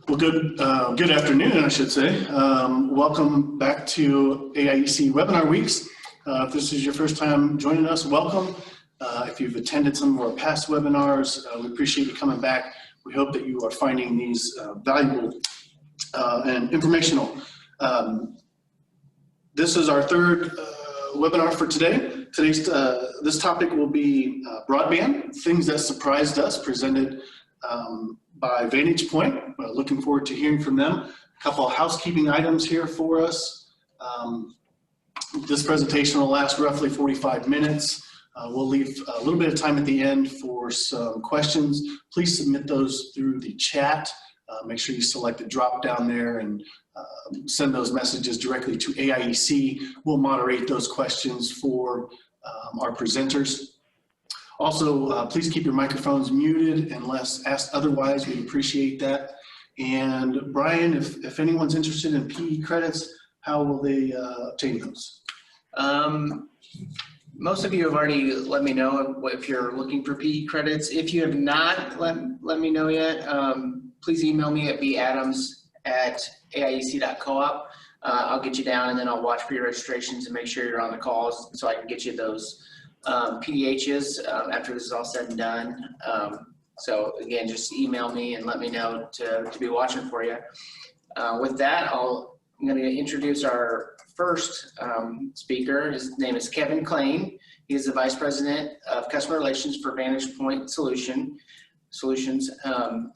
Well, good afternoon, I should say. Welcome back to AIEC Webinar Weeks. If this is your first time joining us, welcome. If you've attended some of our past webinars, we appreciate you coming back. We hope that you are finding these valuable and informational. This is our third webinar for today. This topic will be broadband, things that surprised us, presented by Vantage Point. Looking forward to hearing from them. A couple of housekeeping items here for us. This presentation will last roughly 45 minutes. We'll leave a little bit of time at the end for some questions. Please submit those through the chat. Make sure you select the drop down there and send those messages directly to AIEC. We'll moderate those questions for our presenters. Also, please keep your microphones muted unless asked otherwise. We'd appreciate that. And Brian, if anyone's interested in PE credits, how will they obtain those? Most of you have already let me know if you're looking for PE credits. If you have not let me know yet, please email me at badams@aiec.coop. I'll get you down and then I'll watch for your registrations and make sure you're on the calls so I can get you those PDHs after this is all said and done. So again, just email me and let me know to be watching for you. With that, I'm going to introduce our first speaker. His name is Kevin Klain. He is the Vice President of Customer Relations for Vantage Point Solutions.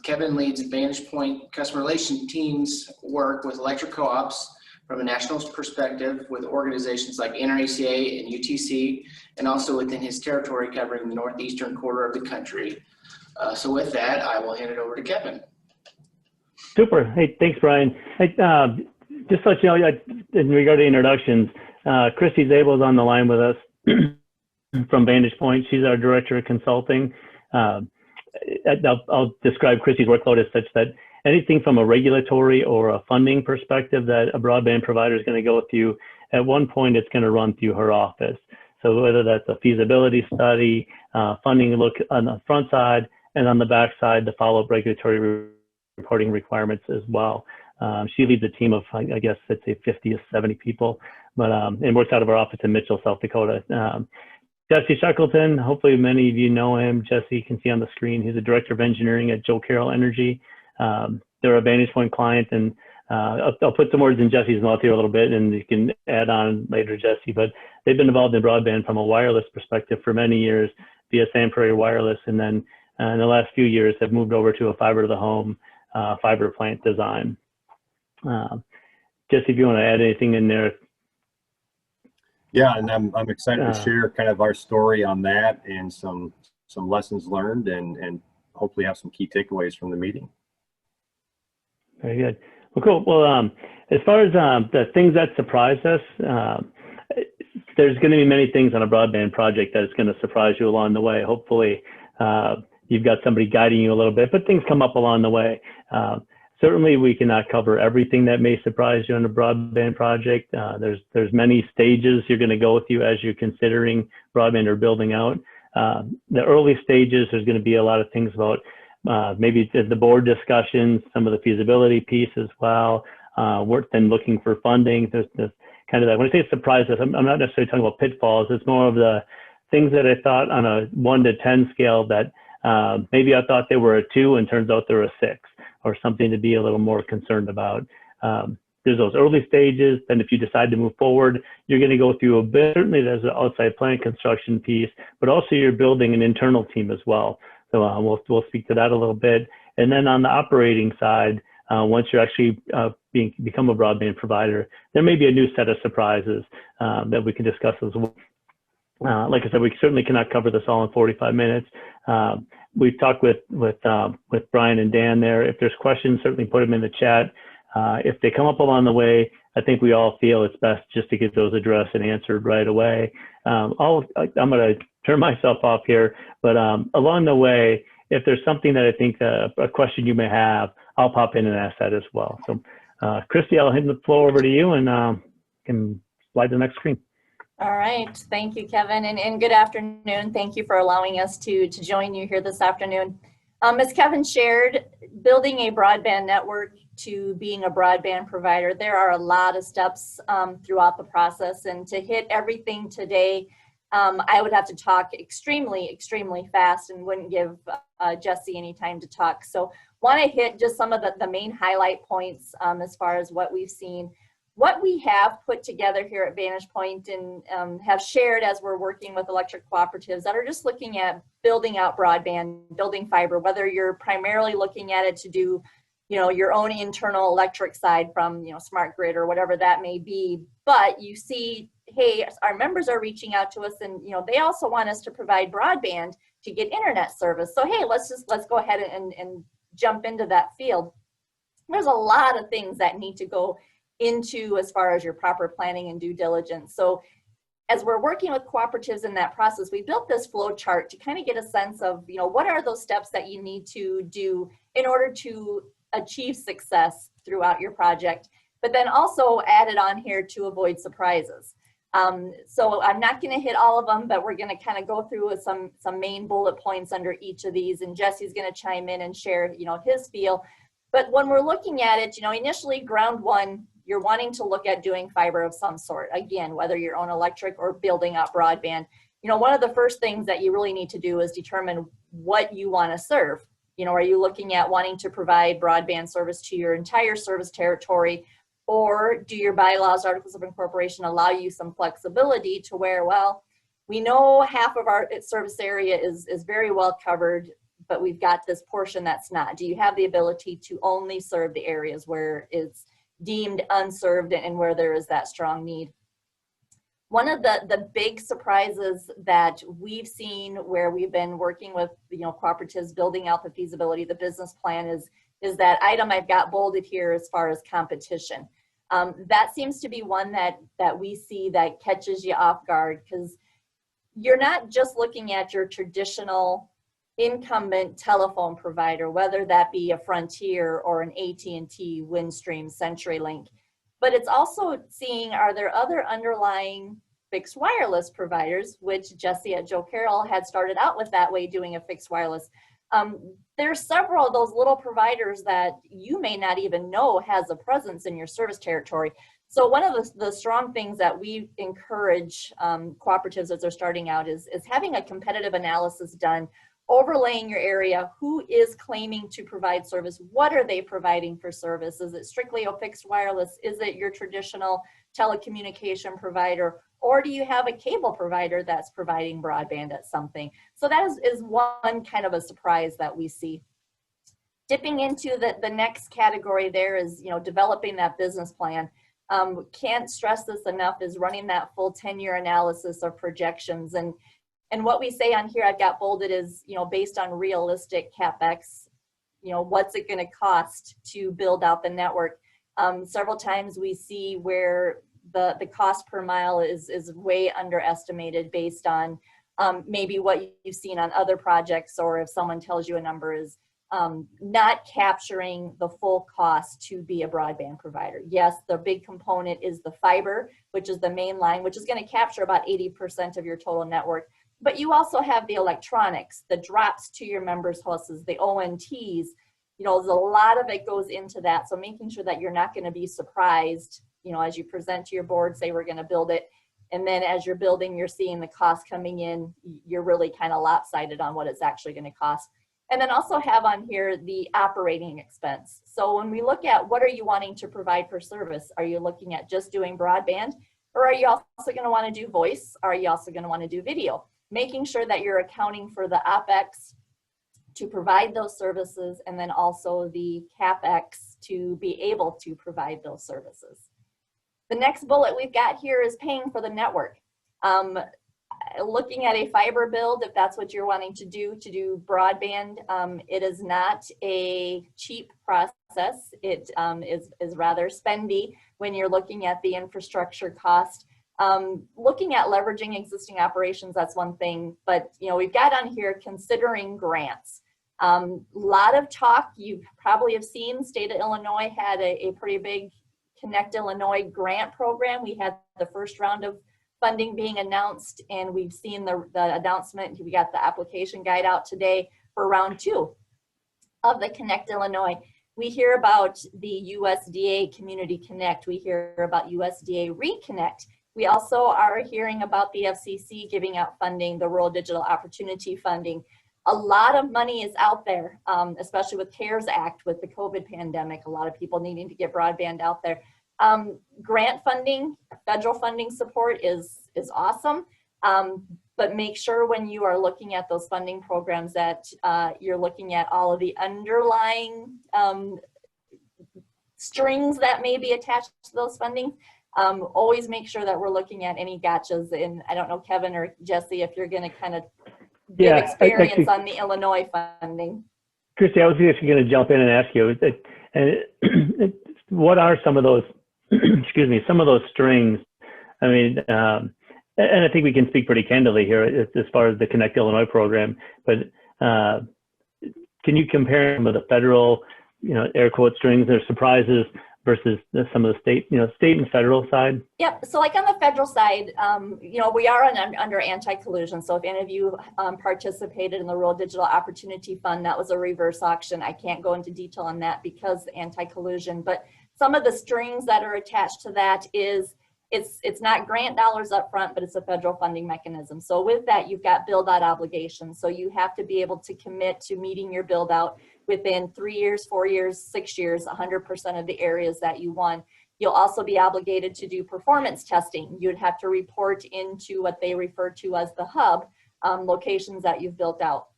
Kevin leads Vantage Point customer relations teams work with electric co-ops from a national perspective with organizations like NRACA and UTC, and also within his territory covering the northeastern quarter of the country. So with that, I will hand it over to Kevin. Super. Hey, thanks, Brian. Hey, just to let you know, in regard to introductions, Christy Zabel is on the line with us from Vantage Point. She's our Director of Consulting. I'll describe Christy's workload as such that anything from a regulatory or a funding perspective that a broadband provider is going to go through, at one point it's going to run through her office. So whether that's a feasibility study, funding look on the front side, and on the back side, the follow-up regulatory reporting requirements as well. She leads a team of, I guess, let's say 50 to 70 people, but and works out of our office in Mitchell, South Dakota. Jesse Shackleton, hopefully many of you know him. Jesse, you can see on the screen, he's the Director of Engineering at Joe Carroll Energy. They're a Vantage Point client, and I'll put some words in Jesse's mouth here a little bit, and you can add on later, Jesse, but they've been involved in broadband from a wireless perspective for many years via San Prairie Wireless, and then in the last few years have moved over to a fiber to the home, fiber plant design. Jesse, if you want to add anything in there. Yeah, and I'm excited to share kind of our story on that and some lessons learned and hopefully have some key takeaways from the meeting. Very good. Well, cool. Well, as far as the things that surprised us, there's going to be many things on a broadband project that is going to surprise you along the way. Hopefully, you've got somebody guiding you a little bit, but things come up along the way. Certainly, we cannot cover everything that may surprise you on a broadband project. There's many stages you're going to go through as you're considering broadband or building out. The early stages, there's going to be a lot of things about maybe the board discussions, some of the feasibility piece as well. We're then looking for funding. There's kind of that. When I say surprises, I'm not necessarily talking about pitfalls. It's more of the things that I thought on a 1 to 10 scale that maybe I thought they were a 2 and turns out they're a 6, or something to be a little more concerned about. There's those early stages. Then if you decide to move forward, you're going to go through a bit. Certainly there's an outside plant construction piece, but also you're building an internal team as well. So we'll speak to that a little bit. And then on the operating side, once you're actually become a broadband provider, there may be a new set of surprises that we can discuss as well. Like I said, we certainly cannot cover this all in 45 minutes. We've talked with Brian and Dan there. If there's questions, certainly put them in the chat. If they come up along the way, I think we all feel it's best just to get those addressed and answered right away. I'm going to turn myself off here, but along the way, if there's something that I think a question you may have, I'll pop in and ask that as well. So Christy, I'll hand the floor over to you and can slide to the next screen. All right, thank you, Kevin, and good afternoon. Thank you for allowing us to join you here this afternoon. As Kevin shared, building a broadband network to being a broadband provider, there are a lot of steps throughout the process, and to hit everything today, I would have to talk extremely fast and wouldn't give Jesse any time to talk. So want to hit just some of the main highlight points as far as what we've seen. What we have put together here at Vantage Point and have shared as we're working with electric cooperatives that are just looking at building out broadband, building fiber, whether you're primarily looking at it to do, your own internal electric side from, smart grid or whatever that may be. But you see, hey, our members are reaching out to us and, they also want us to provide broadband to get internet service. So, hey, let's go ahead and jump into that field. There's a lot of things that need to go into as far as your proper planning and due diligence. So as we're working with cooperatives in that process, we built this flow chart to kind of get a sense of, what are those steps that you need to do in order to achieve success throughout your project, but then also added on here to avoid surprises. So I'm not going to hit all of them, but we're going to kind of go through with some main bullet points under each of these, and Jesse's going to chime in and share, his feel. But when we're looking at it, initially ground one, you're wanting to look at doing fiber of some sort. Again, whether your own electric or building up broadband. One of the first things that you really need to do is determine what you want to serve. Are you looking at wanting to provide broadband service to your entire service territory, or do your bylaws, articles of incorporation allow you some flexibility to where, well, we know half of our service area is very well covered, but we've got this portion that's not. Do you have the ability to only serve the areas where it's deemed unserved and where there is that strong need? One of the big surprises that we've seen where we've been working with cooperatives building out the feasibility, the business plan is that item I've got bolded here as far as competition. That seems to be one that we see that catches you off guard, because you're not just looking at your traditional incumbent telephone provider, whether that be a Frontier or an AT&T, Windstream, CenturyLink, but it's also seeing, are there other underlying fixed wireless providers, which Jesse at Joe Carroll had started out with that way, doing a fixed wireless. There's several of those little providers that you may not even know has a presence in your service territory. So one of the strong things that we encourage cooperatives as they're starting out is having a competitive analysis done, overlaying your area. Who is claiming to provide service? What are they providing for service? Is it strictly a fixed wireless? Is it your traditional telecommunication provider? Or do you have a cable provider that's providing broadband at something? So that is one kind of a surprise that we see. Dipping into the next category there is, developing that business plan. Can't stress this enough, is running that full 10-year analysis of projections. And what we say on here, I've got bolded, is, based on realistic CapEx, what's it going to cost to build out the network? Several times we see where the cost per mile is way underestimated based on maybe what you've seen on other projects, or if someone tells you a number is not capturing the full cost to be a broadband provider. Yes, the big component is the fiber, which is the main line, which is going to capture about 80% of your total network. But you also have the electronics, the drops to your members' houses, the ONTs. There's a lot of it goes into that. So making sure that you're not going to be surprised, as you present to your board, say we're going to build it, and then as you're building, you're seeing the cost coming in, you're really kind of lopsided on what it's actually going to cost. And then also have on here the operating expense. So when we look at what are you wanting to provide for service, are you looking at just doing broadband, or are you also going to want to do voice? Are you also going to want to do video? Making sure that you're accounting for the OpEx to provide those services, and then also the CapEx to be able to provide those services. The next bullet we've got here is paying for the network. Looking at a fiber build, if that's what you're wanting to do broadband, it is not a cheap process. It is rather spendy when you're looking at the infrastructure cost. Looking at leveraging existing operations, that's one thing, but we've got on here considering grants. Lot of talk, you probably have seen, state of Illinois had a pretty big Connect Illinois grant program. We had the first round of funding being announced, and we've seen the announcement. We got the application guide out today for round 2. of the Connect Illinois. We hear about the USDA Community Connect. We hear about USDA Reconnect. We also are hearing about the FCC giving out funding, the Rural Digital Opportunity Funding. A lot of money is out there, especially with CARES Act, with the COVID pandemic, a lot of people needing to get broadband out there. Grant funding, federal funding support is awesome, but make sure when you are looking at those funding programs that you're looking at all of the underlying strings that may be attached to those funding. Always make sure that we're looking at any gotchas. And I don't know, Kevin or Jesse, if you're going to kind of give experience on the Illinois funding. Christy, I was actually going to jump in and ask you, what are some of those, excuse me, some of those strings? I mean, and I think we can speak pretty candidly here as far as the Connect Illinois program, but can you compare some of the federal, air quote strings or surprises versus some of the state, state and federal side? Yep. So like on the federal side, we are under anti-collusion. So if any of you participated in the Rural Digital Opportunity Fund, that was a reverse auction. I can't go into detail on that because anti-collusion, but some of the strings that are attached to that is it's not grant dollars up front, but it's a federal funding mechanism. So with that, you've got build out obligations. So you have to be able to commit to meeting your build out within 3 years, 4 years, 6 years, 100% of the areas that you want. You'll also be obligated to do performance testing. You'd have to report into what they refer to as the hub, locations that you've built out.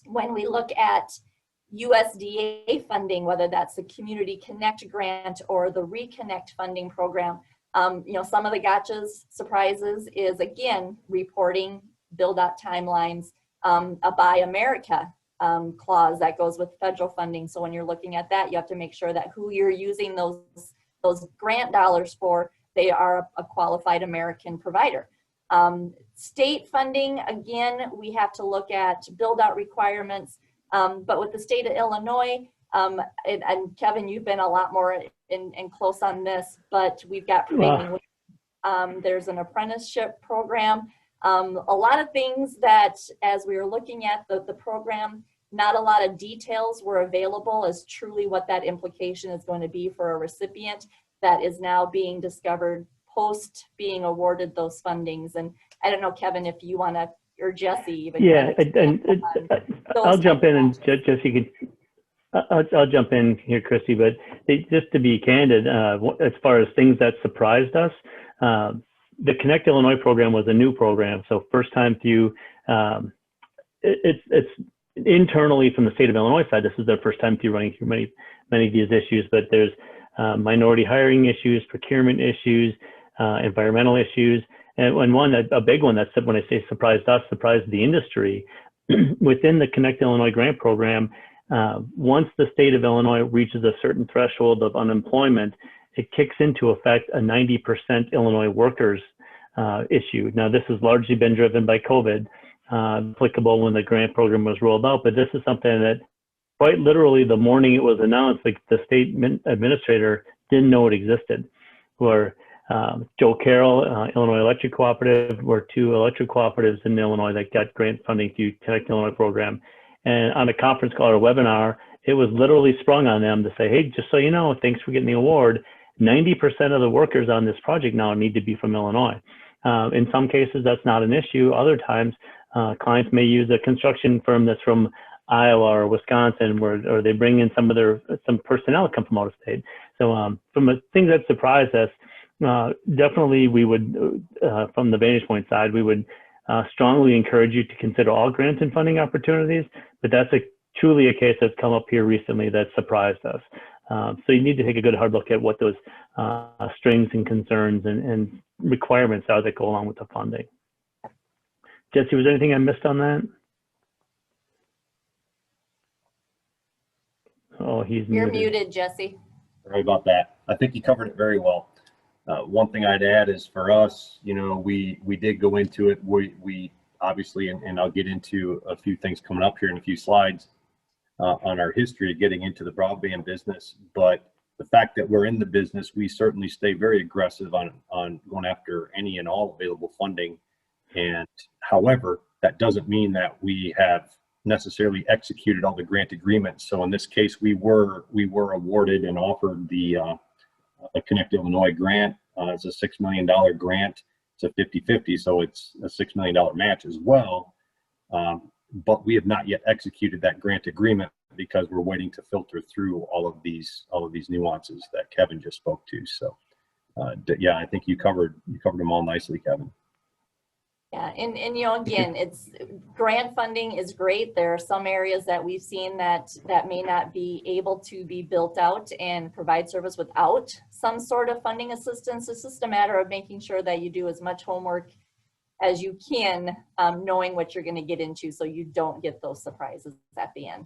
When we look at USDA funding, whether that's the Community Connect grant or the Reconnect funding program, some of the gotchas, surprises is, again, reporting, build out timelines, a Buy America clause that goes with federal funding. So when you're looking at that, you have to make sure that who you're using those grant dollars for, they are a qualified American provider. State funding, again, we have to look at build out requirements, but with the state of Illinois, and Kevin, you've been a lot more in close on this, but we've got prevailing. There's an apprenticeship program. A lot of things that, as we were looking at the program, not a lot of details were available as truly what that implication is going to be for a recipient that is now being discovered post being awarded those fundings. And I don't know, Kevin, if you want to, or Jesse even. Yeah, I'll jump in, and Jesse could. I'll jump in here, Christy, but just to be candid, as far as things that surprised us, the Connect Illinois program was a new program. So first time through, it's internally from the state of Illinois side, this is their first time through running through many of these issues, but there's minority hiring issues, procurement issues, environmental issues. And one, a big one that's, when I say surprised us, surprised the industry, within the Connect Illinois grant program, once the state of Illinois reaches a certain threshold of unemployment, it kicks into effect a 90% Illinois workers issue. Now, this has largely been driven by COVID, applicable when the grant program was rolled out, but this is something that quite literally the morning it was announced, like the state administrator didn't know it existed. Where Joe Carroll, Illinois Electric Cooperative, were two electric cooperatives in Illinois that got grant funding through Connect Illinois program. And on a conference call or a webinar, it was literally sprung on them to say, hey, just so you know, thanks for getting the award. 90% of the workers on this project now need to be from Illinois. In some cases, that's not an issue. Other times, clients may use a construction firm that's from Iowa or Wisconsin, or they bring in some personnel that come from out of state. So from a thing that surprised us, definitely we would, from the Vantage Point side, we would strongly encourage you to consider all grants and funding opportunities, but that's truly a case that's come up here recently that surprised us. So you need to take a good hard look at what those strings and concerns and requirements are that go along with the funding. Jesse, was there anything I missed on that? Oh, You're muted, Jesse. Sorry about that. I think you covered it very well. One thing I'd add is for us, we did go into it. We obviously, and I'll get into a few things coming up here in a few slides on our history of getting into the broadband business. But the fact that we're in the business, we certainly stay very aggressive on going after any and all available funding. And however, that doesn't mean that we have necessarily executed all the grant agreements. So in this case, we were awarded and offered the Connect Illinois grant. It's a $6 million grant. It's a 50-50, so it's a $6 million match as well. But we have not yet executed that grant agreement because we're waiting to filter through all of these nuances that Kevin just spoke to. So yeah, I think you covered them all nicely, Kevin. Yeah, and you know, again, it's grant funding is great. There are some areas that we've seen that may not be able to be built out and provide service without some sort of funding assistance. It's just a matter of making sure that you do as much homework as you can, knowing what you're going to get into so you don't get those surprises at the end.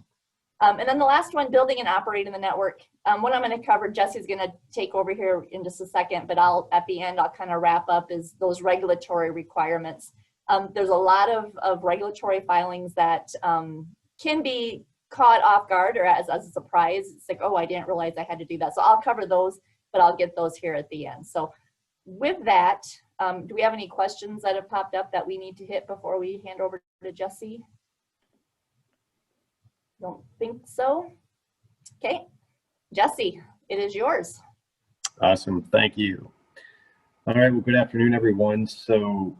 And then the last one, building and operating the network. What I'm going to cover, Jesse's going to take over here in just a second, but at the end, I'll kind of wrap up is those regulatory requirements. There's a lot of regulatory filings that can be caught off guard or as a surprise. It's like, oh, I didn't realize I had to do that. So I'll cover those, but I'll get those here at the end. So with that, do we have any questions that have popped up that we need to hit before we hand over to Jesse? Don't think so. Okay, Jesse, it is yours. Awesome, thank you. All right, well, good afternoon, everyone. So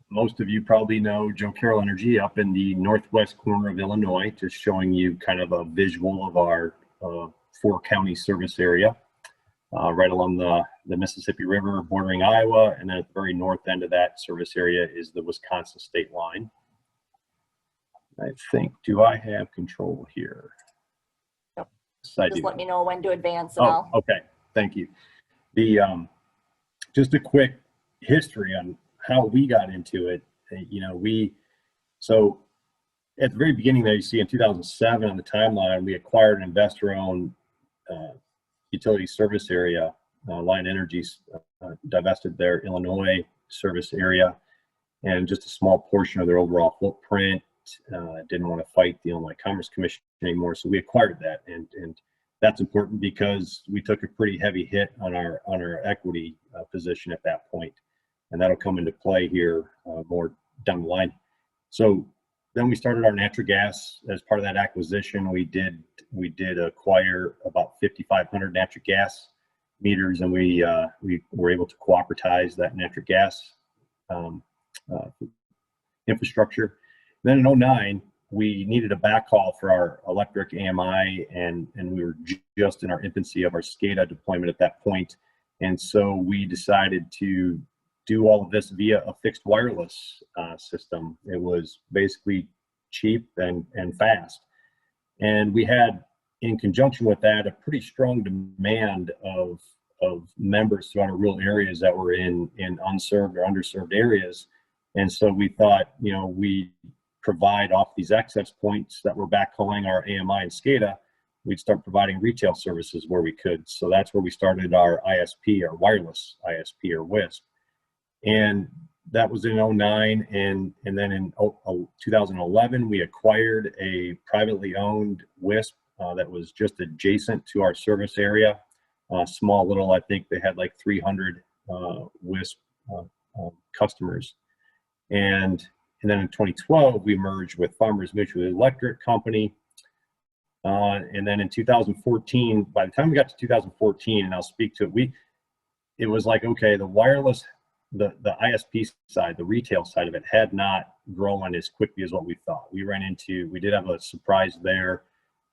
most of you probably know Joe Carroll Energy up in the northwest corner of Illinois, just showing you kind of a visual of our 4-county service area, right along the Mississippi River, bordering Iowa, and then at the very north end of that service area is the Wisconsin state line. I think, do I have control here? Yep. Yes, just let me know when to advance and I'll... Okay, thank you. The just a quick history on how we got into it. You know, so at the very beginning there, you see in 2007 on the timeline, we acquired an investor-owned utility service area. Lion Energy's divested their Illinois service area and just a small portion of their overall footprint. Didn't want to fight the Illinois Commerce Commission anymore, so we acquired that, and that's important because we took a pretty heavy hit on our equity position at that point, and that'll come into play here more down the line. So then we started our natural gas as part of that acquisition. We did acquire about 5,500 natural gas meters, and we were able to cooperatize that natural gas infrastructure. Then in 2009, we needed a backhaul for our electric AMI, and we were just in our infancy of our SCADA deployment at that point. And so we decided to do all of this via a fixed wireless system. It was basically cheap and fast. And we had, in conjunction with that, a pretty strong demand of members throughout our rural areas that were in unserved or underserved areas. And so we thought, you know, we provide off these access points that were backhauling our AMI and SCADA, we'd start providing retail services where we could. So that's where we started our ISP, our wireless ISP or WISP. And that was in 2009. And then in 2011, we acquired a privately owned WISP that was just adjacent to our service area. Small little, I think they had like 300 WISP customers. And then in 2012, we merged with Farmers Mutual Electric Company. And then in 2014, by the time we got to 2014, and I'll speak to it, it was like, okay, the wireless, the ISP side, the retail side of it had not grown as quickly as what we thought. We did have a surprise there.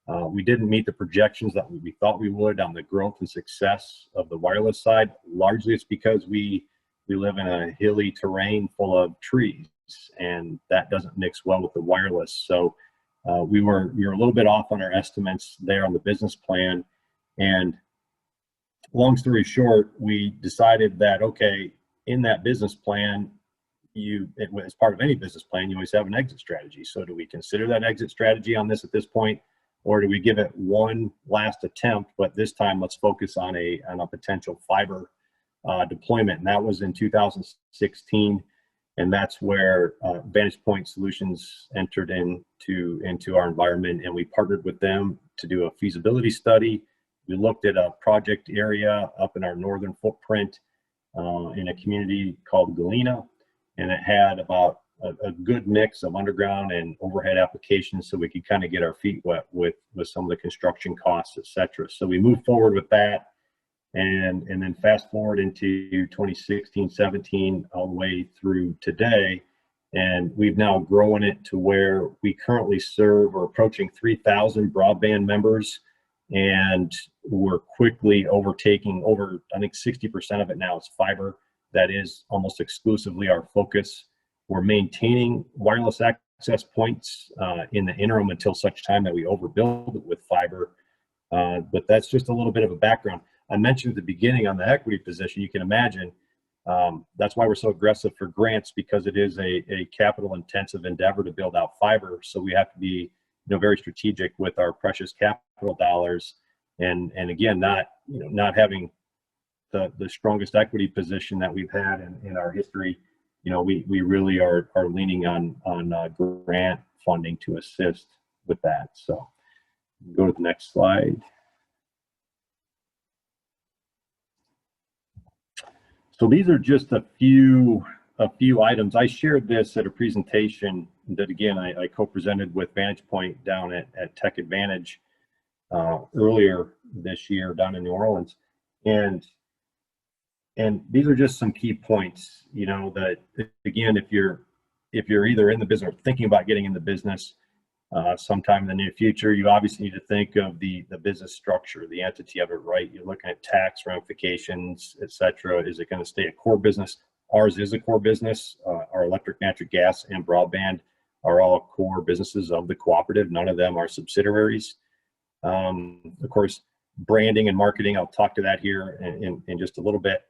We didn't meet the projections that we thought we would on the growth and success of the wireless side. Largely it's because we live in a hilly terrain full of trees, and that doesn't mix well with the wireless. So we were a little bit off on our estimates there on the business plan. And long story short, we decided that, okay, in that business plan, as part of any business plan, you always have an exit strategy. So do we consider that exit strategy on this at this point, or do we give it one last attempt, but this time let's focus on a potential fiber deployment? And that was in 2016. And that's where Vantage Point Solutions entered into our environment, and we partnered with them to do a feasibility study. We looked at a project area up in our northern footprint in a community called Galena, and it had about a good mix of underground and overhead applications so we could kind of get our feet wet with some of the construction costs, et cetera. So we moved forward with that, and then fast forward into 2016, 17, all the way through today. And we've now grown it to where we currently serve, or approaching 3,000 broadband members. And we're quickly overtaking over, I think 60% of it now is fiber. That is almost exclusively our focus. We're maintaining wireless access points in the interim until such time that we overbuild it with fiber. But that's just a little bit of a background. I mentioned at the beginning on the equity position, you can imagine, that's why we're so aggressive for grants, because it is a capital intensive endeavor to build out fiber. So we have to be, very strategic with our precious capital dollars, and again, not having the strongest equity position that we've had in our history. We really are leaning on grant funding to assist with that. So go to the next slide. So these are just a few items. I shared this at a presentation that, again, I co-presented with Vantage Point down at Tech Advantage earlier this year down in New Orleans. And these are just some key points, that, again, if you're either in the business or thinking about getting in the business sometime in the near future, you obviously need to think of the business structure, the entity of it, right? You're looking at tax ramifications, et cetera. Is it going to stay a core business? Ours is a core business. Our electric, natural gas, and broadband are all core businesses of the cooperative. None of them are subsidiaries. Of course, branding and marketing, I'll talk to that here in just a little bit.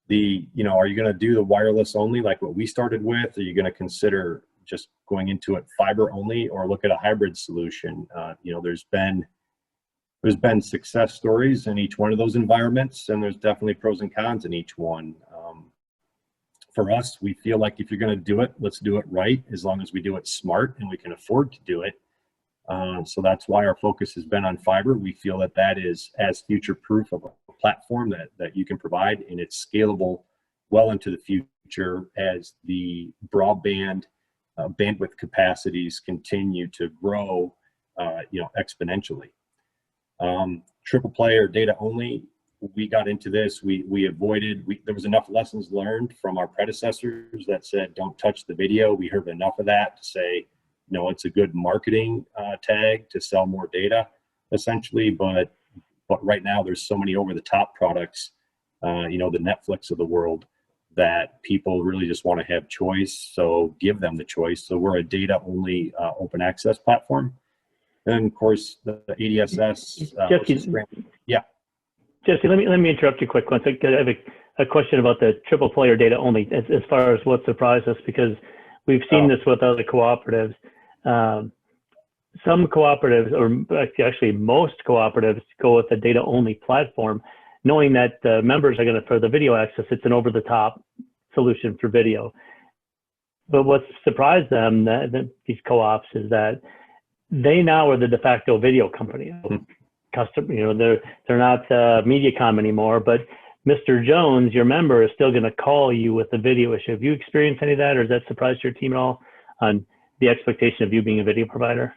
Are you going to do the wireless only like what we started with? Are you going to consider just going into it fiber only, or look at a hybrid solution? There's been success stories in each one of those environments, and there's definitely pros and cons in each one. For us, we feel like if you're going to do it, let's do it right, as long as we do it smart and we can afford to do it. So that's why our focus has been on fiber. We feel that is as future-proof of a platform that you can provide, and it's scalable well into the future as the broadband bandwidth capacities continue to grow, exponentially. Triple play or data only, we got into this. We avoided. There was enough lessons learned from our predecessors that said, "Don't touch the video." We heard enough of that to say, it's a good marketing tag to sell more data, essentially. But right now, there's so many over-the-top products, the Netflix of the world, that people really just want to have choice. So give them the choice. So we're a data-only open access platform. And of course, the ADSS. Yeah. Jesse, let me interrupt you quick once. I have a question about the triple play or data only as far as what surprised us, because we've seen this with other cooperatives. Some cooperatives, or actually most cooperatives, go with a data only platform, knowing that the members are going to, for the video access, it's an over-the-top solution for video. But what's surprised them, these co-ops, is that they now are the de facto video company. They're not MediaCom anymore, but Mr. Jones, your member, is still going to call you with the video issue. Have you experienced any of that, or has that surprised your team at all on the expectation of you being a video provider?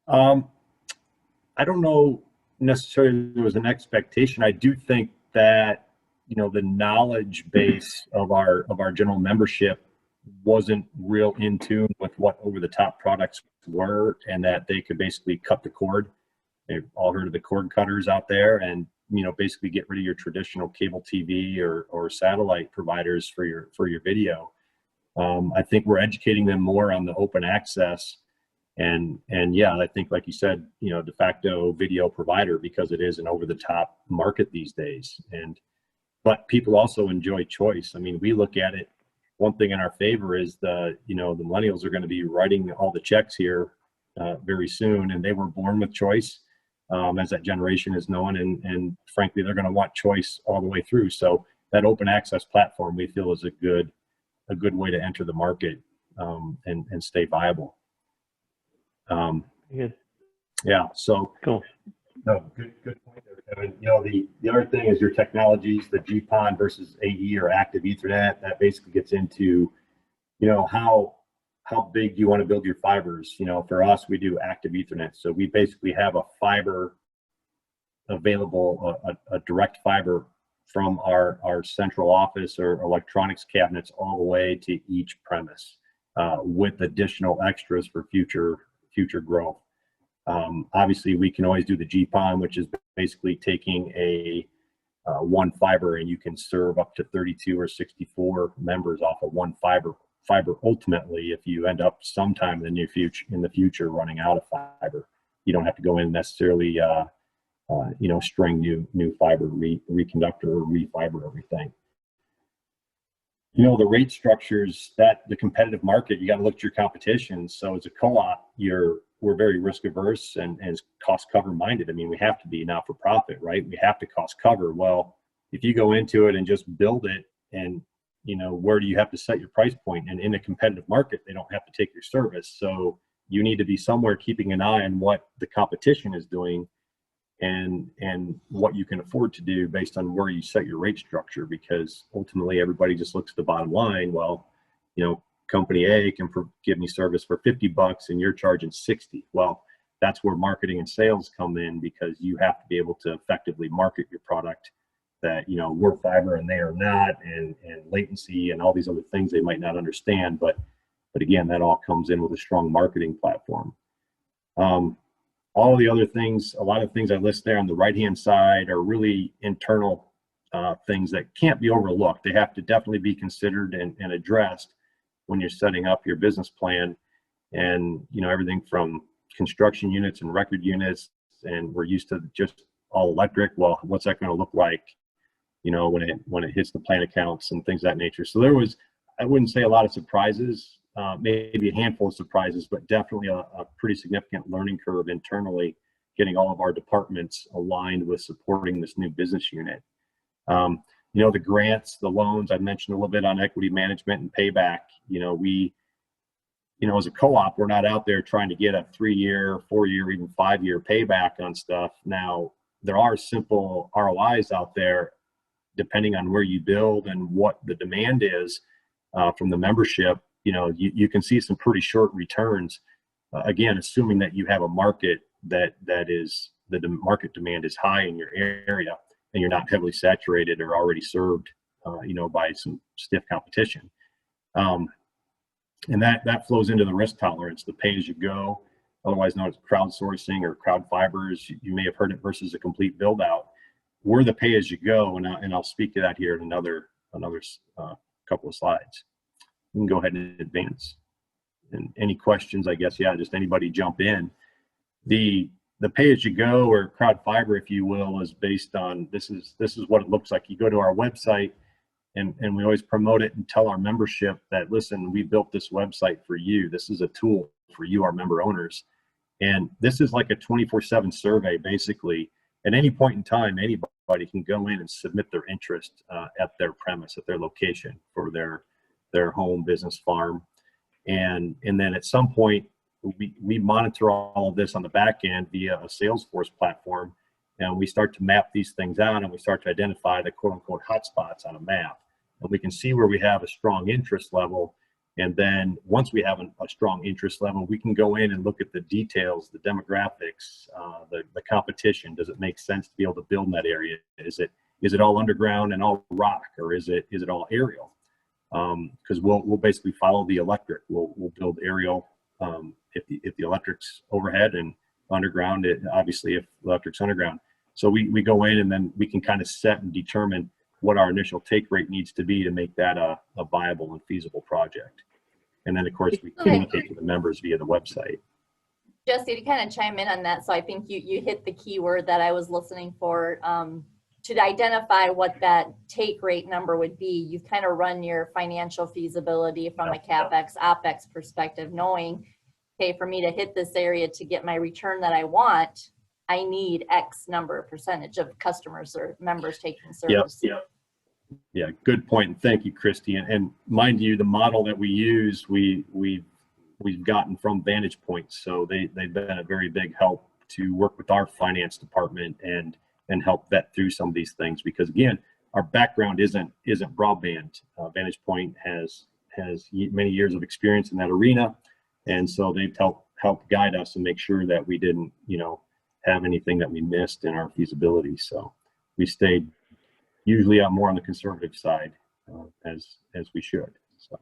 I don't know necessarily there was an expectation. I do think that the knowledge base of our general membership wasn't real in tune with what over-the-top products were, and that they could basically cut the cord. They've all heard of the cord cutters out there, and basically get rid of your traditional cable TV or satellite providers for your video. I think we're educating them more on the open access, and yeah, I think, like you said, de facto video provider, because it is an over-the-top market these days. But people also enjoy choice. I mean, we look at it. One thing in our favor is the millennials are going to be writing all the checks here very soon, and they were born with choice, as that generation is known, and frankly, they're going to want choice all the way through. So that open access platform, we feel, is a good way to enter the market and stay viable. Good. Yeah. So cool. No, good point there, Kevin. The other thing is your technologies, the GPON versus AE or active Ethernet. That basically gets into you know, how big do you want to build your fibers? You know, for us, we do active Ethernet. So we basically have a fiber available, a direct fiber from our central office or electronics cabinets all the way to each premise, with additional extras for future growth. Obviously, we can always do the GPON, which is basically taking a one fiber, and you can serve up to 32 or 64 members off of one fiber. Ultimately, if you end up sometime in the future running out of fiber, you don't have to go in necessarily, you know, string new fiber, reconductor or refiber everything. You know, the rate structures, that the competitive market, you got to look at your competition. So as a co-op, we're very risk averse and cost cover minded. I mean, we have to be not for profit, right? We have to cost cover. Well, if you go into it and just build it, and you know, where do you have to set your price point? And in a competitive market, they don't have to take your service. So you need to be somewhere keeping an eye on what the competition is doing and what you can afford to do based on where you set your rate structure, because ultimately everybody just looks at the bottom line. Well, you know, company A can give me service for $50 and you're charging 60. Well, that's where marketing and sales come in, because you have to be able to effectively market your product that, you know, we're fiber and they are not, and latency and all these other things they might not understand. But again, that all comes in with a strong marketing platform. All the other things, a lot of things I list there on the right-hand side are really internal things that can't be overlooked. They have to definitely be considered and addressed when you're setting up your business plan. And, you know, everything from construction units and record units, and we're used to just all electric. Well, what's that going to look like, you know, when it hits the plant accounts and things of that nature. So there was, I wouldn't say a lot of surprises, maybe a handful of surprises, but definitely a pretty significant learning curve internally, getting all of our departments aligned with supporting this new business unit. You know, the grants, the loans, I mentioned a little bit on equity management and payback. You know, as a co-op, we're not out there trying to get a 3-year, 4-year, even 5-year payback on stuff. Now, there are simple ROIs out there, depending on where you build and what the demand is from the membership. You know, you can see some pretty short returns, again, assuming that you have a market that the market demand is high in your area and you're not heavily saturated or already served, you know, by some stiff competition. And that flows into the risk tolerance, the pay-as-you-go, otherwise known as crowdsourcing or crowd fibers. You may have heard it, versus a complete build-out. We're the pay-as-you-go, and I'll speak to that here in another couple of slides. We can go ahead and advance. And any questions, I guess, yeah, just anybody jump in. The pay-as-you-go or crowd fiber, if you will, is based on, this is what it looks like. You go to our website, and we always promote it and tell our membership that, listen, we built this website for you. This is a tool for you, our member owners. And this is like a 24/7 survey, basically. At any point in time, anybody can go in and submit their interest at their premise, at their location, for their home, business, farm. And then at some point, we monitor all of this on the back end via a Salesforce platform, and we start to map these things out, and we start to identify the quote unquote hotspots on a map. And we can see where we have a strong interest level. And then once we have a strong interest level, we can go in and look at the details, the demographics, the competition. Does it make sense to be able to build in that area? Is it all underground and all rock, or is it all aerial? Because we'll basically follow the electric. We'll build aerial if the electric's overhead, and underground, obviously if electric's underground. So we go in, and then we can kind of set and determine what our initial take rate needs to be to make that a viable and feasible project. And then of course we communicate to the members via the website. Jesse, to kind of chime in on that, so I think you hit the key word that I was listening for. To identify what that take rate number would be, you've kind of run your financial feasibility from a CapEx, OpEx perspective, knowing, okay, for me to hit this area to get my return that I want, I need X number of percentage of customers or members taking service. Yeah, good point. And thank you, Christy. And mind you, the model that we use, we've gotten from Vantage. So they've been a very big help to work with our finance department and help vet through some of these things, because again, our background isn't broadband. Vantage has has many years of experience in that arena. And so they've helped guide us and make sure that we didn't, have anything that we missed in our feasibility. So we stayed usually more on the conservative side as we should. So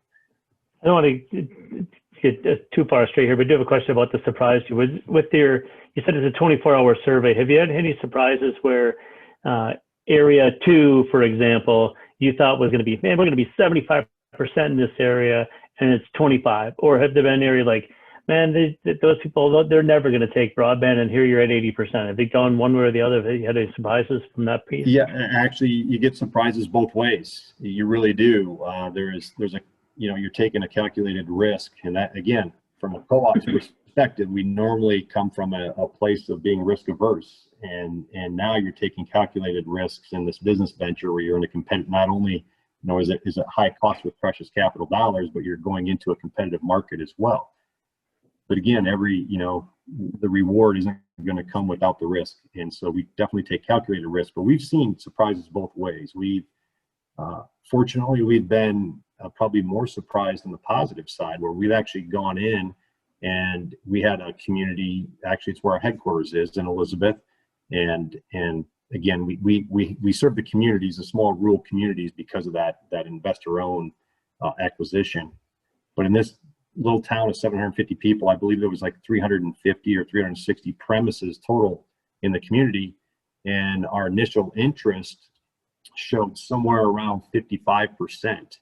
I don't want to get too far straight here, but I do have a question about the surprise you with your. You said it's a 24-hour survey. Have you had any surprises where area 2, for example, you thought was going to be, man, we're going to be 75% in this area, and it's 25? Or have there been an area like, man, those people, they're never going to take broadband, and here you're at 80%? Have they gone one way or the other? Have you had any surprises from that piece? Yeah, actually, you get surprises both ways. You really do. There's a, you're taking a calculated risk, and that, again, from a co-op's perspective, we normally come from a place of being risk averse, and now you're taking calculated risks in this business venture where you're in a competitive, not only is it high cost with precious capital dollars, but you're going into a competitive market as well. But again, the reward isn't going to come without the risk, and so we definitely take calculated risk. But we've seen surprises both ways. Fortunately, we've been probably more surprised on the positive side, where we've actually gone in and we had a community. Actually, it's where our headquarters is in Elizabeth, and again, we serve the communities, the small rural communities, because of that investor-owned acquisition. But in this little town of 750 people, I believe there was like 350 or 360 premises total in the community, and our initial interest showed somewhere around 55%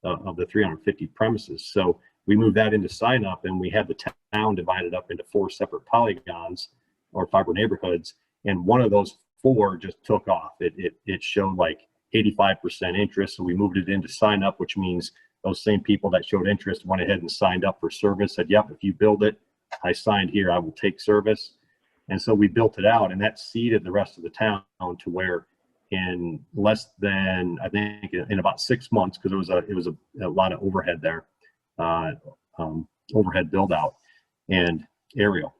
of the 350 premises. So we moved that into sign up, and we had the town divided up into 4 separate polygons or fiber neighborhoods, and one of those 4 just took off. It showed like 85% interest, so we moved it into sign up, which means those same people that showed interest went ahead and signed up for service, said, yep, if you build it, I signed here, I will take service. And so we built it out, and that seeded the rest of the town to where in less than, I think in about 6 months, because it was a lot of overhead there, overhead build out and aerial.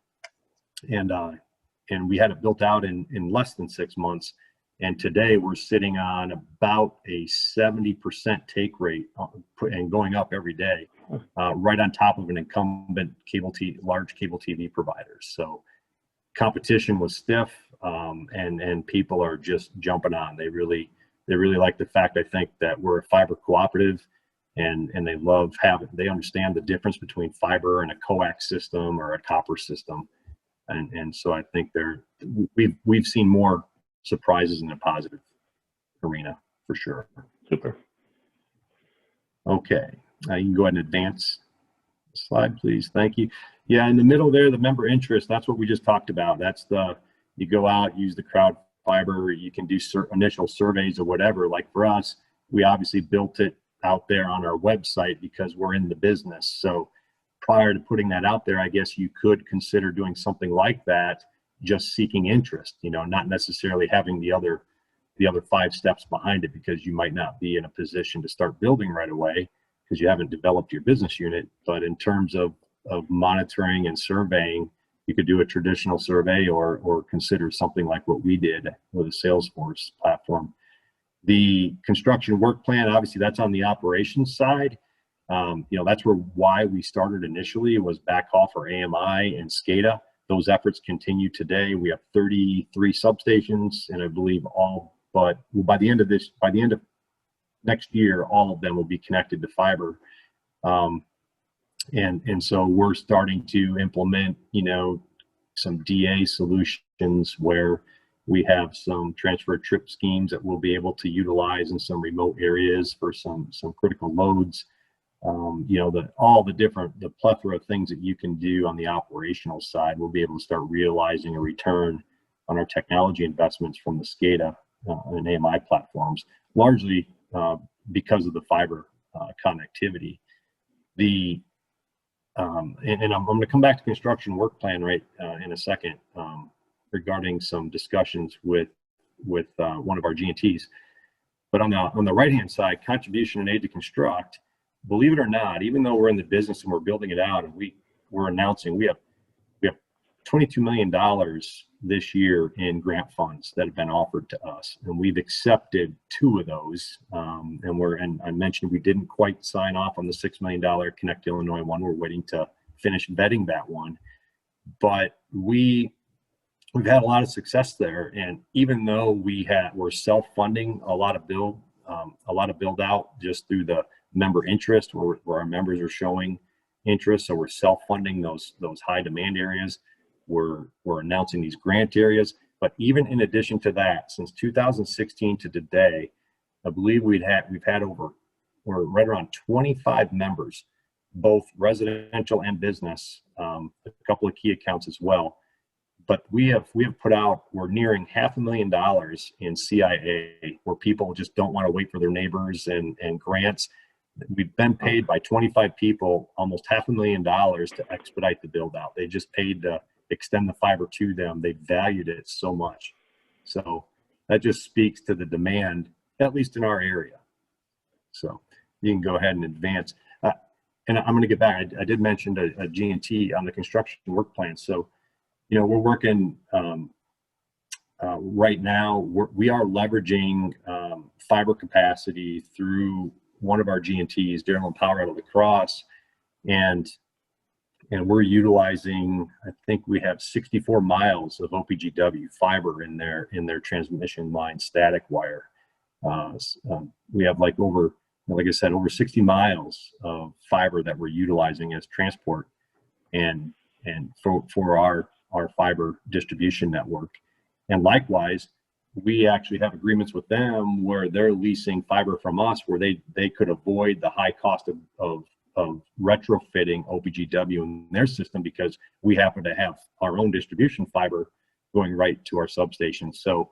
And we had it built out in less than 6 months. And today we're sitting on about a 70% take rate and going up every day, right on top of an incumbent large cable TV provider. So competition was stiff, and people are just jumping on. They really like the fact, I think, that we're a fiber cooperative, and they understand the difference between fiber and a coax system or a copper system. And so I think we've seen more surprises in a positive arena for sure. Super. Okay, you can go ahead and advance the slide, please. Thank you. Yeah, in the middle there, the member interest, that's what we just talked about. That's you go out, use the crowd fiber, you can do initial surveys or whatever. Like for us, we obviously built it out there on our website because we're in the business. So prior to putting that out there, I guess you could consider doing something like that, just seeking interest, not necessarily having the other 5 steps behind it, because you might not be in a position to start building right away because you haven't developed your business unit. But in terms of monitoring and surveying, you could do a traditional survey or consider something like what we did with a Salesforce platform. The construction work plan, obviously that's on the operations side. That's why we started initially, was backhaul for AMI and SCADA. Those efforts continue today. We have 33 substations, and I believe by the end of next year, all of them will be connected to fiber. And so we're starting to implement, some DA solutions where we have some transfer trip schemes that we'll be able to utilize in some remote areas for some critical loads. The plethora of things that you can do on the operational side, we'll be able to start realizing a return on our technology investments from the SCADA and AMI platforms, largely because of the fiber connectivity. And I'm going to come back to construction work plan in a second regarding some discussions with one of our G&Ts. But on the right-hand side, contribution and aid to construct, believe it or not, even though we're in the business and we're building it out and we're announcing we have $22 million this year in grant funds that have been offered to us, and we've accepted 2 of those. And I mentioned we didn't quite sign off on the $6 million Connect Illinois one. We're waiting to finish vetting that one, but we've had a lot of success there. And even though we're self-funding a lot of build out just through the member interest, where our members are showing interest, so we're self-funding those high demand areas. We're announcing these grant areas, but even in addition to that, since 2016 to today, I believe we're right around 25 members, both residential and business, a couple of key accounts as well. But we have put out, we're nearing $500,000 in CIA, where people just don't want to wait for their neighbors and grants. We've been paid by 25 people almost $500,000 to expedite the build out. They just paid to extend the fiber to them. They valued it so much. So that just speaks to the demand, at least in our area. So you can go ahead and advance. And I'm going to get back. I did mention a G&T on the construction work plan. So, you know, we're working right now. We are leveraging fiber capacity through one of our G&Ts, Dairyland Power out of La Crosse, and we're utilizing, I think we have 64 miles of OPGW fiber in their transmission line static wire. We have like I said, over 60 miles of fiber that we're utilizing as transport and for our fiber distribution network. And likewise, we actually have agreements with them where they're leasing fiber from us, where they could avoid the high cost of retrofitting OPGW in their system, because we happen to have our own distribution fiber going right to our substation. So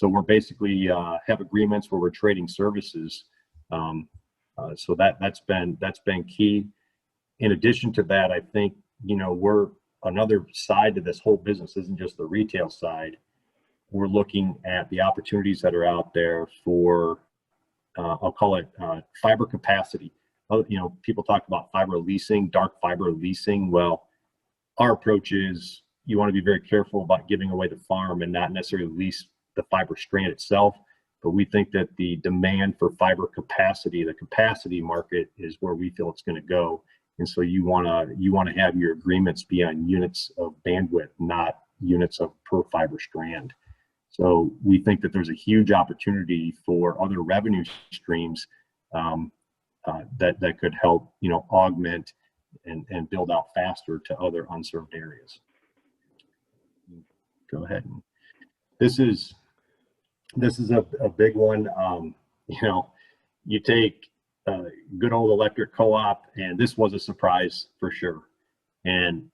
we're basically have agreements where we're trading services. So that's been key. In addition to that, I think, you know, we're another side to this whole business isn't just the retail side. We're looking at the opportunities that are out there for, I'll call it fiber capacity. You know, people talk about fiber leasing, dark fiber leasing. Well, our approach is you want to be very careful about giving away the farm and not necessarily lease the fiber strand itself. But we think that the demand for fiber capacity, the capacity market, is where we feel it's going to go. And so you want to have your agreements be on units of bandwidth, not units of per fiber strand. So we think that there's a huge opportunity for other revenue streams that could help, you know, augment and build out faster to other unserved areas. Go ahead. This is a big one. You know, you take good old electric co-op, and this was a surprise for sure. And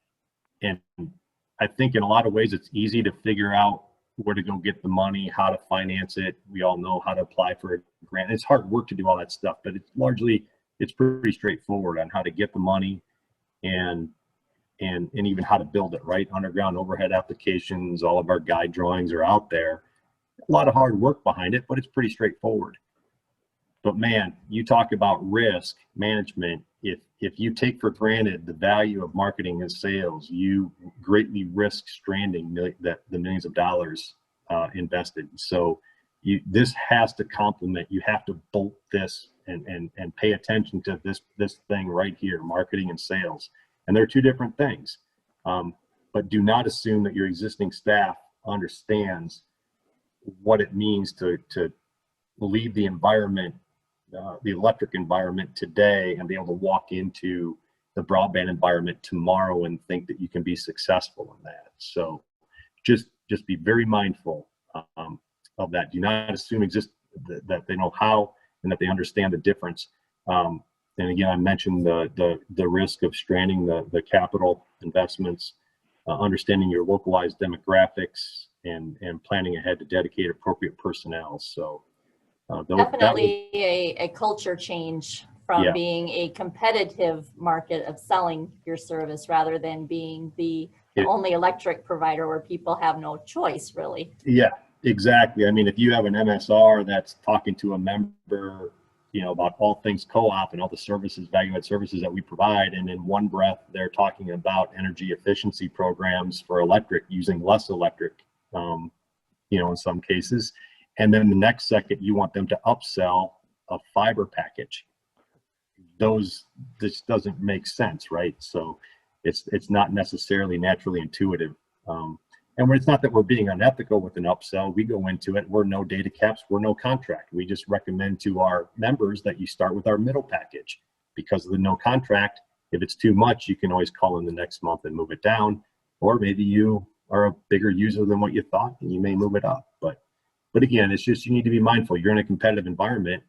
I think in a lot of ways it's easy to figure out where to go get the money, how to finance it. We all know how to apply for a grant. It's hard work to do all that stuff, but it's pretty straightforward on how to get the money and even how to build it, right? Underground overhead applications, all of our guide drawings are out there. A lot of hard work behind it, but it's pretty straightforward. But man, you talk about risk management. If you take for granted the value of marketing and sales, you greatly risk stranding the millions of dollars invested. So this has to complement. You have to bolt this and pay attention to this thing right here, marketing and sales. And they're two different things. But do not assume that your existing staff understands what it means to leave the environment, the electric environment today, and be able to walk into the broadband environment tomorrow and think that you can be successful in that. So just be very mindful of that. Do not assume that they know how and that they understand the difference. And again, I mentioned the risk of stranding the capital investments, understanding your localized demographics, and planning ahead to dedicate appropriate personnel. So definitely a culture change from being a competitive market of selling your service rather than being the only electric provider where people have no choice, really. Yeah, exactly. I mean, if you have an MSR that's talking to a member about all things co-op and all the services, value-add services that we provide. And in one breath, they're talking about energy efficiency programs for electric, using less electric, in some cases. And then the next second, you want them to upsell a fiber package. This doesn't make sense, right? So it's not necessarily naturally intuitive. And it's not that we're being unethical with an upsell. We go into it, we're no data caps, we're no contract. We just recommend to our members that you start with our middle package. Because of the no contract, if it's too much, you can always call in the next month and move it down. Or maybe you are a bigger user than what you thought and you may move it up. But again, it's just, you need to be mindful. You're in a competitive environment,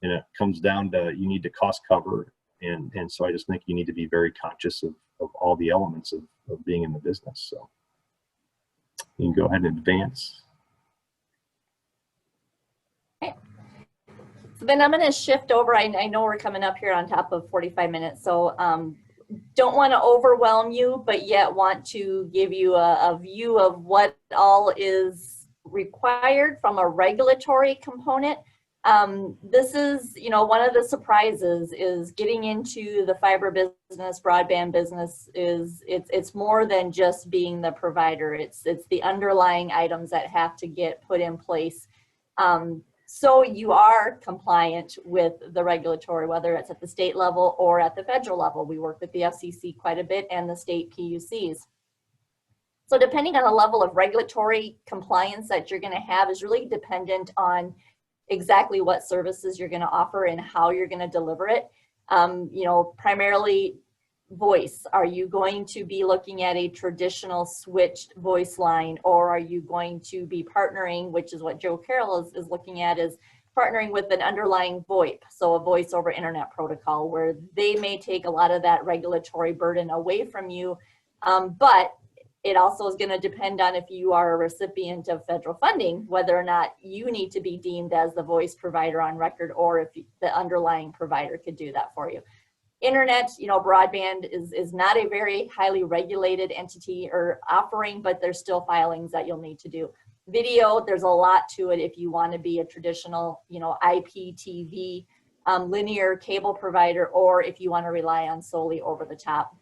and it comes down to, you need to cost cover. And so I just think you need to be very conscious of all the elements of being in the business. So you can go ahead and advance. Okay. So then I'm going to shift over. I know we're coming up here on top of 45 minutes. So don't want to overwhelm you, but yet want to give you a view of what all is required from a regulatory component. This is, one of the surprises is getting into the fiber business, broadband business it's more than just being the provider. It's the underlying items that have to get put in place. So you are compliant with the regulatory, whether it's at the state level or at the federal level. We work with the FCC quite a bit and the state PUCs. So depending on the level of regulatory compliance that you're going to have is really dependent on exactly what services you're going to offer and how you're going to deliver it. Primarily voice. Are you going to be looking at a traditional switched voice line, or are you going to be partnering, which is what Joe Carroll is looking at, is partnering with an underlying VoIP, so a voice over internet protocol, where they may take a lot of that regulatory burden away from you, but it also is going to depend on if you are a recipient of federal funding, whether or not you need to be deemed as the voice provider on record, or if the underlying provider could do that for you. Internet, broadband is not a very highly regulated entity or offering, but there's still filings that you'll need to do. Video, there's a lot to it if you want to be a traditional, IPTV, linear cable provider, or if you want to rely on solely over the top.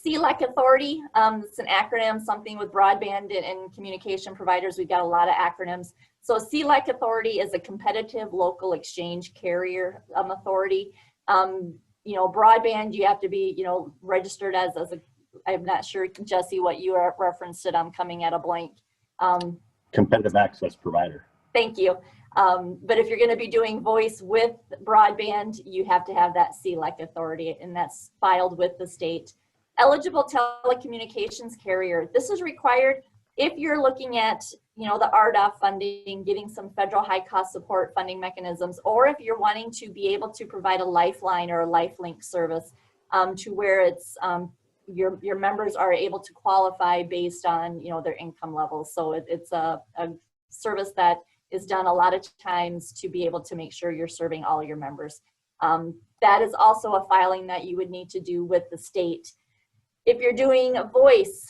CLEC Authority, it's an acronym, something with broadband and communication providers. We've got a lot of acronyms. So CLEC Authority is a competitive local exchange carrier authority. Broadband, you have to be, registered as a, I'm not sure, Jesse, what you referenced it. I'm coming at a blank. Competitive access provider. Thank you. But if you're going to be doing voice with broadband, you have to have that CLEC authority, and that's filed with the state. Eligible telecommunications carrier. This is required if you're looking at, the RDOF funding, getting some federal high cost support funding mechanisms, or if you're wanting to be able to provide a lifeline or a lifelink service to where it's your members are able to qualify based on, their income levels. So it's a service that is done a lot of times to be able to make sure you're serving all your members. That is also a filing that you would need to do with the state. If you're doing voice,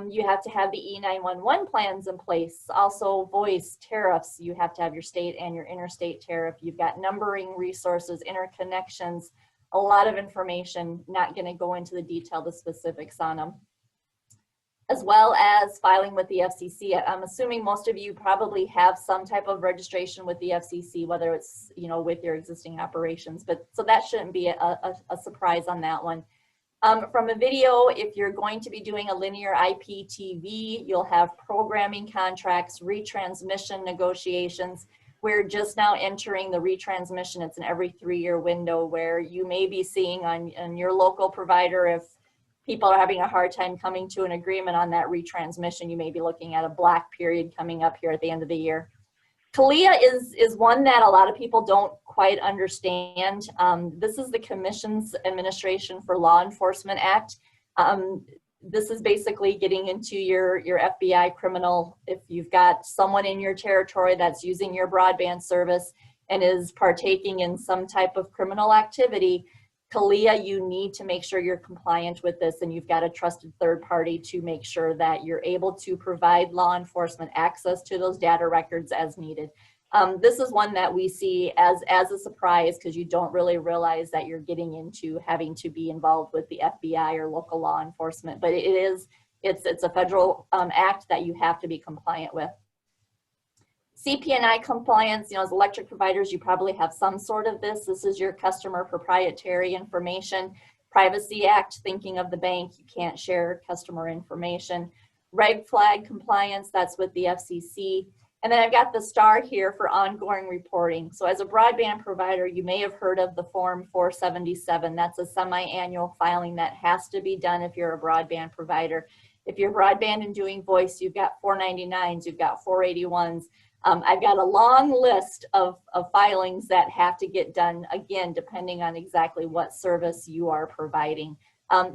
you have to have the E911 plans in place. Also voice tariffs, you have to have your state and your interstate tariff. You've got numbering resources, interconnections, a lot of information, not going to go into the detail, the specifics on them. As well as filing with the FCC. I'm assuming most of you probably have some type of registration with the FCC, whether it's, with your existing operations, but so that shouldn't be a surprise on that one. From a video, if you're going to be doing a linear IPTV, you'll have programming contracts, retransmission negotiations. We're just now entering the retransmission. It's an every 3-year window where you may be seeing on your local provider, if people are having a hard time coming to an agreement on that retransmission, you may be looking at a black period coming up here at the end of the year. CALEA is one that a lot of people don't quite understand. This is the Commission's Administration for Law Enforcement Act. This is basically getting into your FBI criminal. If you've got someone in your territory that's using your broadband service and is partaking in some type of criminal activity, CALEA, you need to make sure you're compliant with this, and you've got a trusted third party to make sure that you're able to provide law enforcement access to those data records as needed. This is one that we see as a surprise because you don't really realize that you're getting into having to be involved with the FBI or local law enforcement, but it's a federal act that you have to be compliant with. CP&I compliance, as electric providers, you probably have some sort of this. This is your customer proprietary information. Privacy Act, thinking of the bank, you can't share customer information. Reg flag compliance, that's with the FCC. And then I've got the star here for ongoing reporting. So as a broadband provider, you may have heard of the Form 477. That's a semi-annual filing that has to be done if you're a broadband provider. If you're broadband and doing voice, you've got 499s, you've got 481s. I've got a long list of filings that have to get done, again, depending on exactly what service you are providing.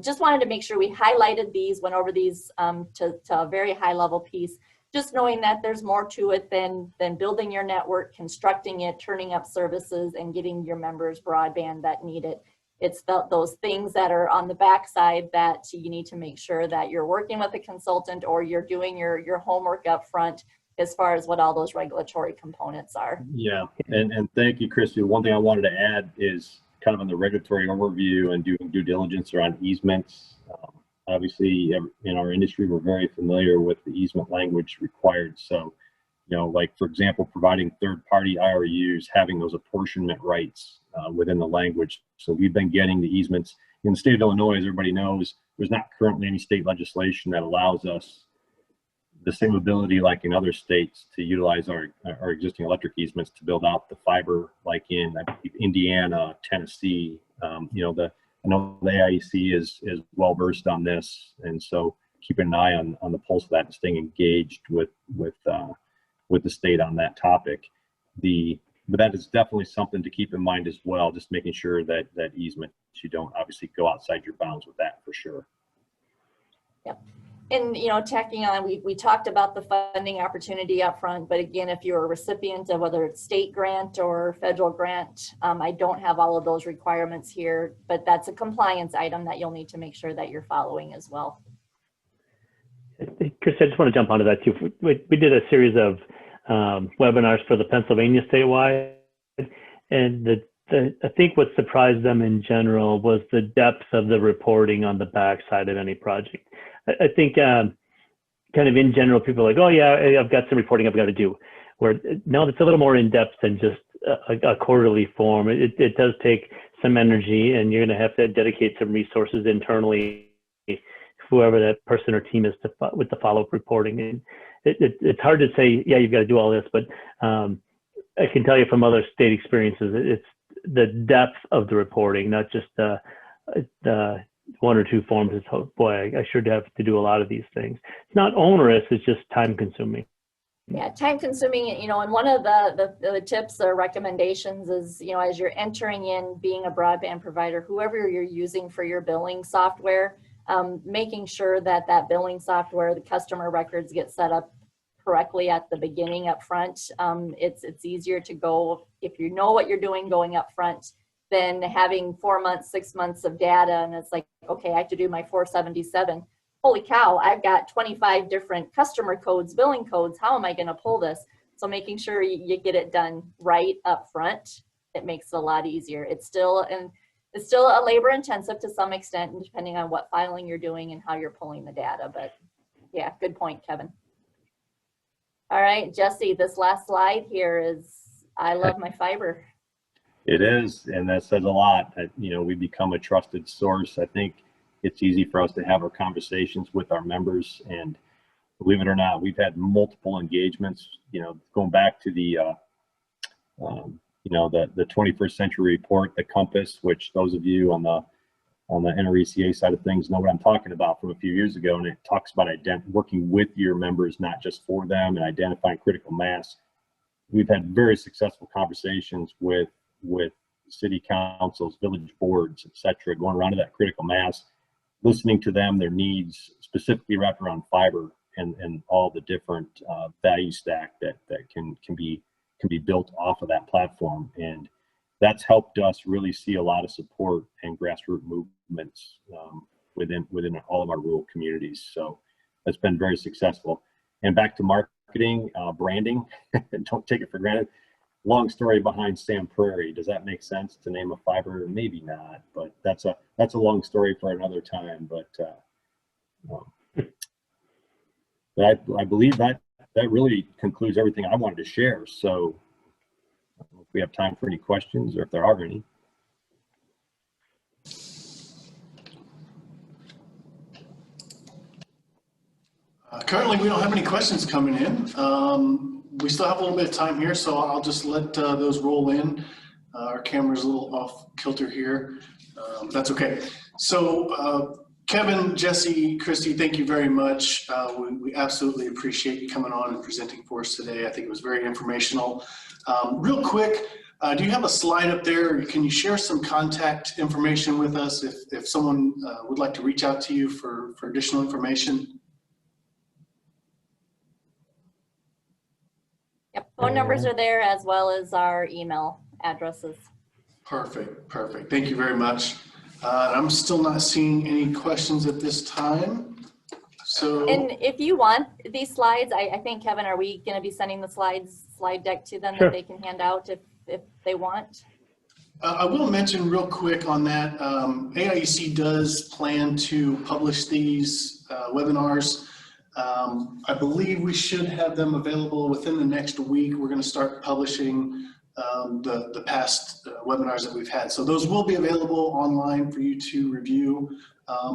Just wanted to make sure we highlighted these, went over these to a very high level piece, just knowing that there's more to it than building your network, constructing it, turning up services, and getting your members broadband that need it. It's those things that are on the backside that you need to make sure that you're working with a consultant or you're doing your homework up front as far as what all those regulatory components are. Yeah, and thank you, Christy. One thing I wanted to add is kind of on the regulatory overview and doing due diligence around easements. Obviously, in our industry, we're very familiar with the easement language required. So, like for example, providing third-party IRUs, having those apportionment rights within the language. So we've been getting the easements in the state of Illinois. As everybody knows, there's not currently any state legislation that allows us the same ability like in other states to utilize our existing electric easements to build out the fiber, like in Indiana, Tennessee. I know the AIEC is well versed on this, and so keeping an eye on the pulse of that and staying engaged with the state on that topic. But that is definitely something to keep in mind as well. Just making sure that easement, you don't obviously go outside your bounds with that for sure. Yep. And, tacking on, we talked about the funding opportunity up front, but again, if you're a recipient of whether it's state grant or federal grant, I don't have all of those requirements here, but that's a compliance item that you'll need to make sure that you're following as well. Chris, I just want to jump onto that too. We did a series of webinars for the Pennsylvania statewide, and I think what surprised them in general was the depth of the reporting on the backside of any project. I think kind of in general, people are like, oh yeah, I've got some reporting I've got to do. Where no, it's a little more in depth than just a quarterly form. It does take some energy, and you're going to have to dedicate some resources internally, whoever that person or team is, with the follow-up reporting. And it's hard to say, yeah, you've got to do all this, but I can tell you from other state experiences, it's the depth of the reporting, not just the one or two forms. Is, oh boy, I sure have to do a lot of these things. It's not onerous, it's just time consuming. Yeah, time consuming, and one of the tips or recommendations is, as you're entering in being a broadband provider, whoever you're using for your billing software, making sure that billing software, the customer records get set up correctly at the beginning up front. It's easier to go, if you know what you're doing going up front, than having 4 months, 6 months of data. And it's like, okay, I have to do my 477. Holy cow, I've got 25 different customer codes, billing codes. How am I going to pull this? So making sure you get it done right up front, it makes it a lot easier. It's still a labor intensive to some extent, depending on what filing you're doing and how you're pulling the data. But yeah, good point, Kevin. All right, Jesse, this last slide here is, I love my fiber. It is, and that says a lot. We become a trusted source. I think it's easy for us to have our conversations with our members, and believe it or not, we've had multiple engagements. Going back to the 21st century report, the Compass, which those of you on the NRECA side of things know what I'm talking about from a few years ago, and it talks about working with your members, not just for them, and identifying critical mass. We've had very successful conversations with city councils, village boards, etc., going around to that critical mass, listening to them, their needs, specifically wrapped around fiber and all the different value stack that can be built off of that platform. And that's helped us really see a lot of support and grassroots movements within all of our rural communities. So that's been very successful. And back to marketing, branding, don't take it for granted. long story behind Sam Prairie. Does that make sense to name a fiber? Maybe not, but that's a long story for another time. But I believe that really concludes everything I wanted to share. So if we have time for any questions, or if there are any. Currently, we don't have any questions coming in. We still have a little bit of time here, so I'll just let those roll in. Our camera's a little off kilter here. That's okay. So Kevin, Jesse, Christy, thank you very much. We absolutely appreciate you coming on and presenting for us today. I think it was very informational. Real quick, do you have a slide up there? Can you share some contact information with us if someone would like to reach out to you for additional information? Yep, phone numbers are there as well as our email addresses. Perfect, perfect. Thank you very much. I'm still not seeing any questions at this time. So, and if you want these slides, I think, Kevin, are we going to be sending the slide deck to them Sure. that they can hand out if they want? I will mention real quick on that, AIEC does plan to publish these webinars. I believe we should have them available within the next week. We're going to start publishing the past webinars that we've had. So those will be available online for you to review.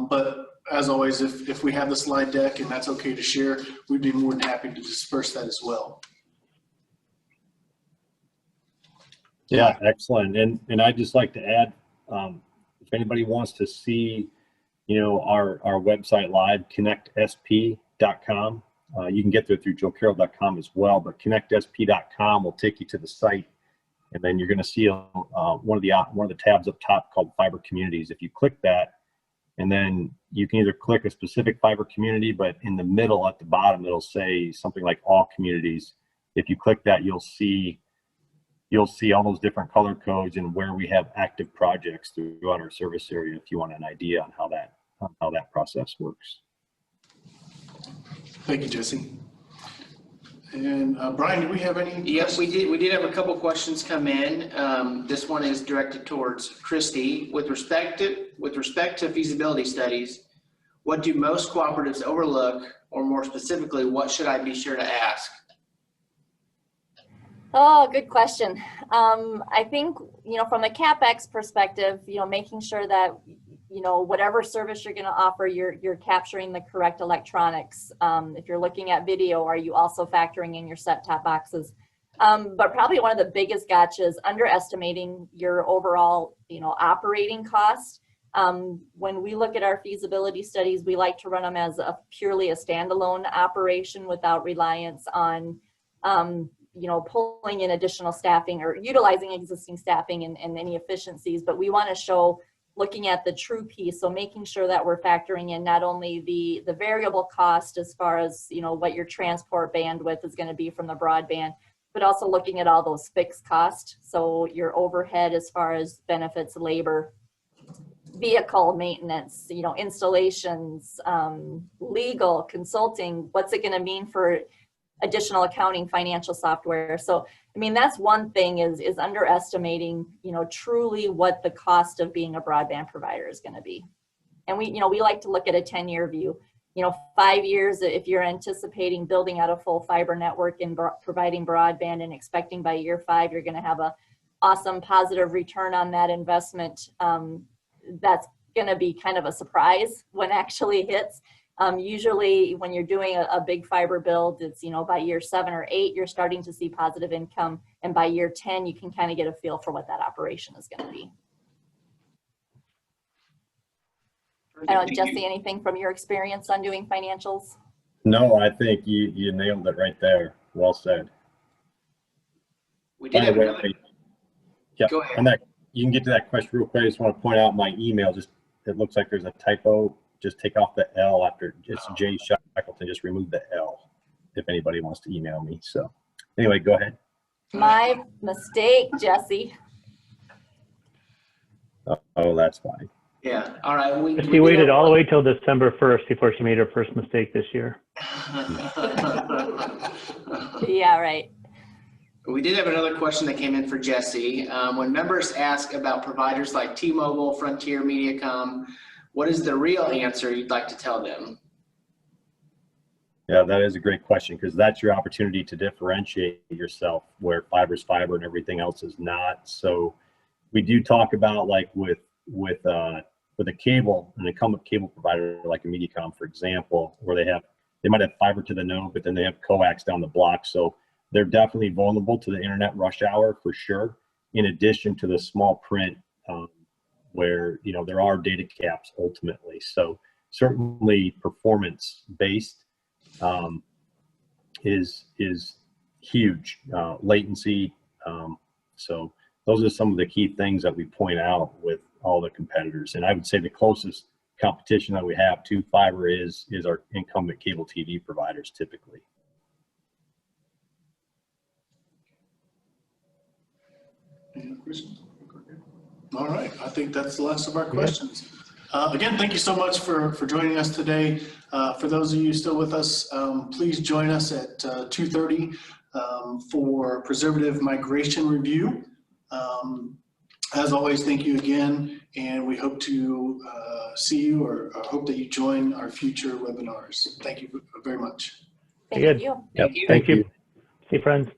But as always, if we have the slide deck and that's okay to share, we'd be more than happy to disperse that as well. Yeah, excellent. And I'd just like to add, if anybody wants to see, our website live, connectsp.com. You can get there through joecarroll.com as well, but connectsp.com will take you to the site, and then you're going to see one of the tabs up top called Fiber Communities. If you click that, and then you can either click a specific fiber community, but in the middle at the bottom it'll say something like all communities. If you click that, you'll see all those different color codes and where we have active projects throughout our service area, if you want an idea on how that process works. Thank you, Jesse. And Brian, do we have any? Yes, we did have a couple questions come in. This one is directed towards Christy. With respect to feasibility studies, what do most cooperatives overlook, or more specifically, what should I be sure to ask? Oh, good question. I think, from a CapEx perspective, making sure that, whatever service you're going to offer, you're capturing the correct electronics. If you're looking at video, are you also factoring in your set-top boxes? But probably one of the biggest gotchas is underestimating your overall, operating cost. When we look at our feasibility studies, we like to run them as purely a standalone operation without reliance on pulling in additional staffing or utilizing existing staffing and any efficiencies. But we want to show, looking at the true piece, so making sure that we're factoring in not only the variable cost as far as what your transport bandwidth is going to be from the broadband, but also looking at all those fixed costs. So your overhead as far as benefits, labor, vehicle maintenance, installations, legal, consulting, what's it going to mean for additional accounting, financial software. So, that's one thing is underestimating, truly what the cost of being a broadband provider is going to be. And we like to look at a 10-year view, 5 years, if you're anticipating building out a full fiber network and providing broadband and expecting by year 5, you're going to have a awesome positive return on that investment. That's going to be kind of a surprise when actually hits. Usually when you're doing a big fiber build, it's, by year 7 or 8, you're starting to see positive income. And by year 10, you can kind of get a feel for what that operation is going to be. I don't know, Jesse, anything from your experience on doing financials? No, I think you nailed it right there. Well said. We did have another. Yeah, Go ahead. and that you can get to that question real quick. I just want to point out my email. It looks like there's a typo. Just take off the L after it's J Shackleton. Just remove the L if anybody wants to email me. So anyway, go ahead. My mistake, Jesse. Oh, that's fine. Yeah. All right. She waited all the way till December 1st before she made her first mistake this year. Yeah, right. We did have another question that came in for Jesse. When members ask about providers like T-Mobile, Frontier, Mediacom, what is the real answer you'd like to tell them? Yeah, that is a great question, because that's your opportunity to differentiate yourself where fiber is fiber and everything else is not. So we do talk about, like with a cable, an incumbent cable provider like a Mediacom, for example, where they might have fiber to the node, but then they have coax down the block. So they're definitely vulnerable to the internet rush hour for sure. In addition to the small print, where there are data caps ultimately. So certainly performance based is huge. Latency. So those are some of the key things that we point out with all the competitors. And I would say the closest competition that we have to fiber is our incumbent cable TV providers typically. All right, I think that's the last of our questions. Again, thank you so much for joining us today. For those of you still with us, please join us at 2:30 for preservative migration review. As always, thank you again, and we hope to see you or hope that you join our future webinars. Thank you very much. Thank you. Yep. Thank you. See you, friends.